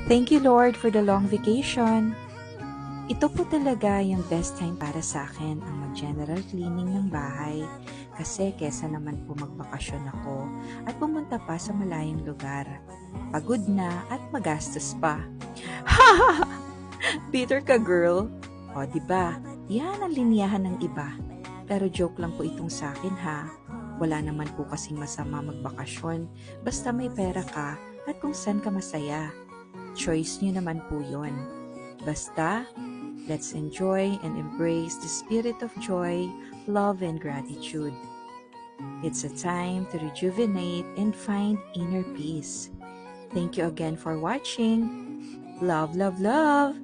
Thank you, Lord, for the long vacation. Ito po talaga yung best time para sa akin ang mag-general cleaning ng bahay kasi kesa naman po magbakasyon ako at pumunta pa sa malayong lugar. Pagod na at magastos pa. Bitter ka, girl. O, di ba? Yan ang linyahan ng iba. Pero joke lang po itong sa akin, ha? Wala naman po kasing masama magbakasyon basta may pera ka at kung saan ka masaya. Choice nyo naman po yun. Basta, let's enjoy and embrace the spirit of joy, love, and gratitude. It's a time to rejuvenate and find inner peace. Thank you again for watching. Love, love, love!